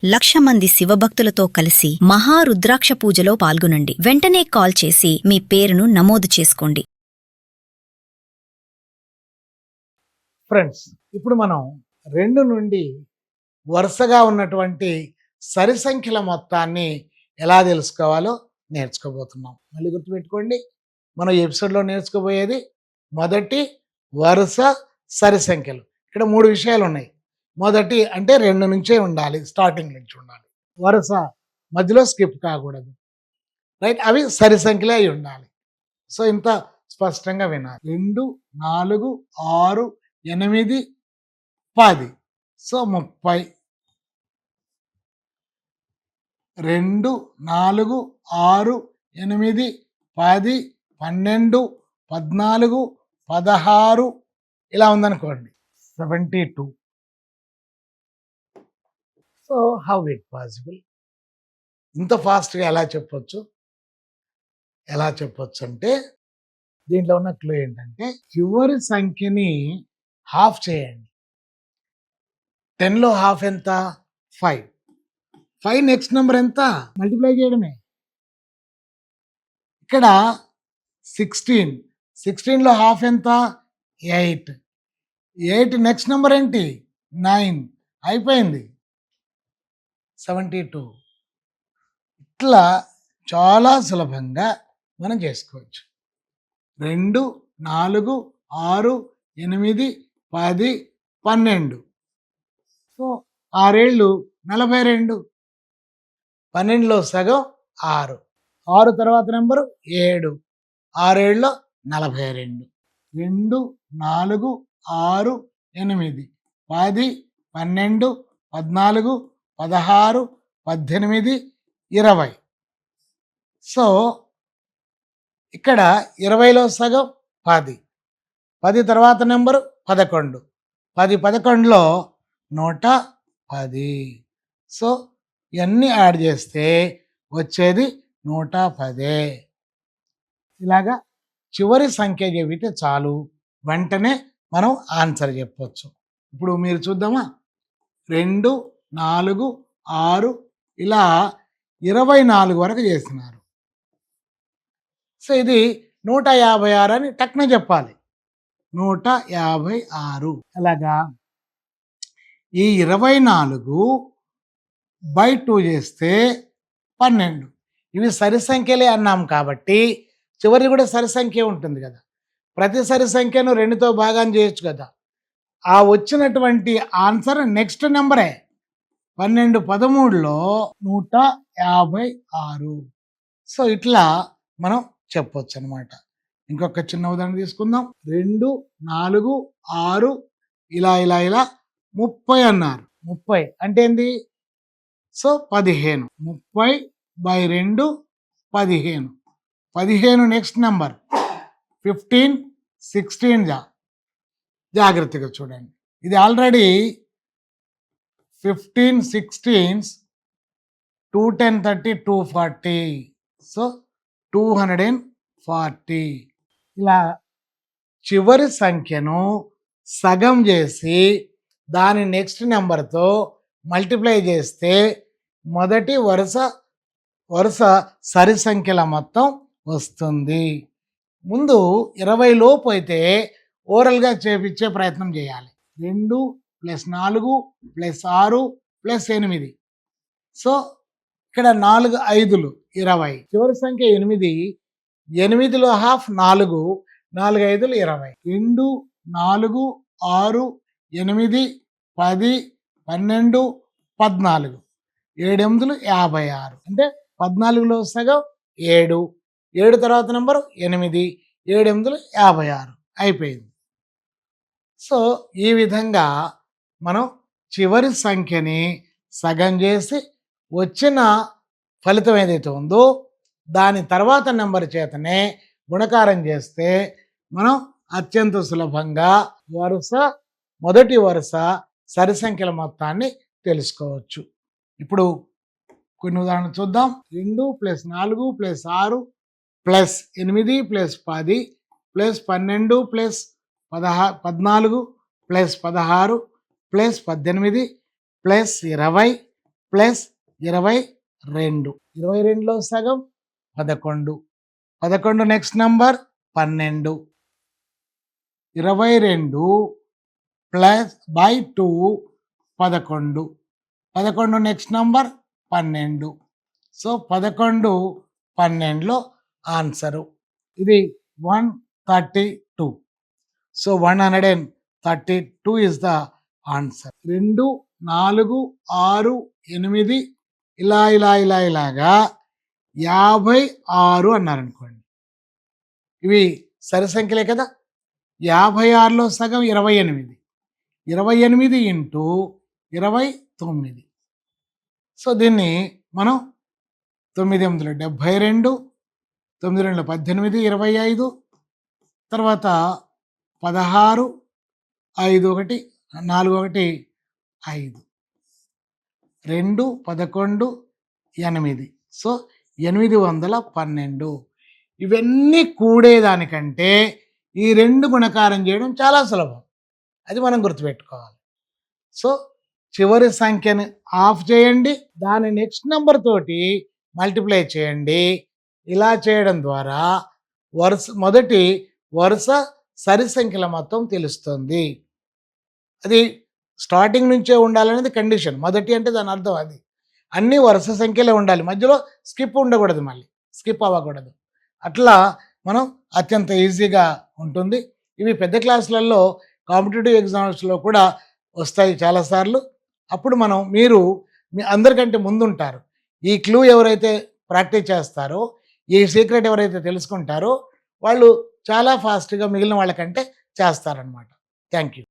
1,00,000 మంది శివభక్తులతో కలిసి మహారుద్రాక్ష పూజలో పాల్గొనండి. వెంటనే కాల్ చేసి మీ పేరును నమోదు చేసుకోండి. ఫ్రెండ్స్, ఇప్పుడు మనం 2 నుండి వరుసగా ఉన్నటువంటి సరి సంఖ్యల మొత్తాన్ని ఎలా తెలుసుకోవాలో నేర్చుకోబోతున్నాం. మళ్ళీ గుర్తుపెట్టుకోండి, మనం ఈ ఎపిసోడ్లో నేర్చుకోబోయేది మొదటి వరుస సరి సంఖ్యలు. ఇక్కడ 3 విషయాలు ఉన్నాయి. మొదటి అంటే 2 నుంచే ఉండాలి, స్టార్టింగ్ నుంచి ఉండాలి. వరుస మధ్యలో స్కిప్ కాకూడదు, రైట్? అవి సరి సంఖ్యలే అయి ఉండాలి. సో ఇంత స్పష్టంగా వినాలి. 2, 4, 6, 8, 10. సో 30. 2, 4, 6, 8, 10, 12, 14, 16 ఇలా ఉందనుకోండి, 72. So how it possible? ఇంత ఫాస్ట్గా ఎలా చెప్పొచ్చు అంటే దీంట్లో ఉన్న క్లూ ఏంటంటే చివరి సంఖ్యని హాఫ్ చేయండి. 10లో హాఫ్ ఎంత? 5. 5 నెక్స్ట్ నెంబర్ ఎంత? మల్టిప్లై చేయడమే. ఇక్కడ 16. 16లో హాఫ్ ఎంత? 8. 8 నెక్స్ట్ నెంబర్ ఏంటి? 9. అయిపోయింది, 72. ఇట్లా చాలా సులభంగా మనం చేసుకోవచ్చు. 2, 4, 6, 8, 10, 12. సో 6 ఏళ్ళు 42. 12లో సగం 6. 6 తర్వాత నెంబరు 7. 6 ఏళ్ళలో 42. 2, 4, 6, 8, 10, 12, 14, 16, 18, 20. సో ఇక్కడ 20లో సగం 10. 10 తర్వాత నెంబరు 11. 10, 11లో 110. సో ఇవన్నీ యాడ్ చేస్తే వచ్చేది 110. ఇలాగా చివరి సంఖ్య చెబితే చాలు, వెంటనే మనం ఆన్సర్ చెప్పొచ్చు. ఇప్పుడు మీరు చూద్దామా? 2, 4, 6 ఇలా 24 వరకు చేస్తున్నారు. సో ఇది 156 అని టక్న చెప్పాలి. 156. అలాగా ఈ 24/2 చేస్తే 12. ఇవి సరి సంఖ్యలే అన్నాం కాబట్టి చివరి కూడా సరి సంఖ్య ఉంటుంది కదా. ప్రతి సరి సంఖ్యను 2తో భాగం చేయొచ్చు కదా. ఆ వచ్చినటువంటి ఆన్సర్ నెక్స్ట్ నెంబరే. 12, 13లో 156. సో ఇట్లా మనం చెప్పొచ్చు అనమాట. ఇంకొక చిన్న ఉదాహరణ తీసుకుందాం. 2, 4, 6 ఇలా 30 అన్నారు. 30 అంటే ఏంది? సో 15. 30/2 15. 15 next number 15, 16. జాగ్రత్తగా చూడండి, ఇది ఆల్రెడీ 15, 16, 210, 30, 240. సో 240. ఇలా చివరి సంఖ్యను సగం చేసి దాని నెక్స్ట్ నెంబర్తో మల్టిప్లై చేస్తే మొదటి వరుస సరి సంఖ్యల మొత్తం వస్తుంది. ముందు 20 లోపు అయితే ఓరల్గా చేపించే ప్రయత్నం చేయాలి. 2 + 4 + 6 + 8. సో ఇక్కడ 4 5లు 20. చివరి సంఖ్య 8. 8లో హాఫ్ 4. 4 5లు 20. 2, 4, 6, 8, 10, 12, 14. 7 8లు 56. అంటే 14లో సగం 7. 7 తర్వాత నెంబరు 8. 7 8లు 56. అయిపోయింది. సో ఈ విధంగా మనం చివరి సంఖ్యని సగం చేసి వచ్చిన ఫలితం ఏదైతే ఉందో దాని తర్వాత నెంబర్ చేతనే గుణకారం చేస్తే మనం అత్యంత సులభంగా మొదటి వరుస సరి సంఖ్యల మొత్తాన్ని తెలుసుకోవచ్చు. ఇప్పుడు కొన్ని ఉదాహరణలు చూద్దాం. 2 + 4 + 6 + 8 + 10 + 12 + 14 + 16 + 18 + 20 ప్లస్ 22. 22లో సగం 11. 11 next number 12. 22 plus by 2 11. 11 next number 12. So 11, 12లో ఆన్సరు. ఇది 132. So 132 is the answer. 2, 4, 6, 8 ఇలాగా 56 అన్నారనుకోండి. ఇవి సరి సంఖ్యలే కదా. 56లో సగం 28. 28 ఇంటూ 29. సో దీన్ని మనం 9 8 72, 9 2 18, 25, తర్వాత 16, 5 1 4 1 5, 2 11 8. సో 812. ఇవన్నీ కూడేదానికంటే ఈ 2 గుణకారం చేయడం చాలా సులభం. అది మనం గుర్తుపెట్టుకోవాలి. సో చివరి సంఖ్యని ఆఫ్ చేయండి, దాని నెక్స్ట్ నెంబర్ తోటి మల్టిప్లై చేయండి. ఇలా చేయడం ద్వారా మొదటి వరుస సరి సంఖ్యల మొత్తం తెలుస్తుంది. అది స్టార్టింగ్ నుంచే ఉండాలనేది కండిషన్. మొదటి అంటే దాని అర్థం అది. అన్నీ వరుస సంఖ్యలే ఉండాలి, మధ్యలో స్కిప్ ఉండకూడదు, మళ్ళీ స్కిప్ అవ్వకూడదు. అట్లా మనం అత్యంత ఈజీగా ఉంటుంది. ఇవి పెద్ద క్లాసులలో కాంపిటేటివ్ ఎగ్జామ్స్లో కూడా వస్తాయి చాలాసార్లు. అప్పుడు మీరు మీ అందరికంటే ముందుంటారు. ఈ క్లూ ఎవరైతే ప్రాక్టీస్ చేస్తారో, ఈ సీక్రెట్ ఎవరైతే తెలుసుకుంటారో వాళ్ళు చాలా ఫాస్ట్గా మిగిలిన వాళ్ళకంటే చేస్తారనమాట. Thank you.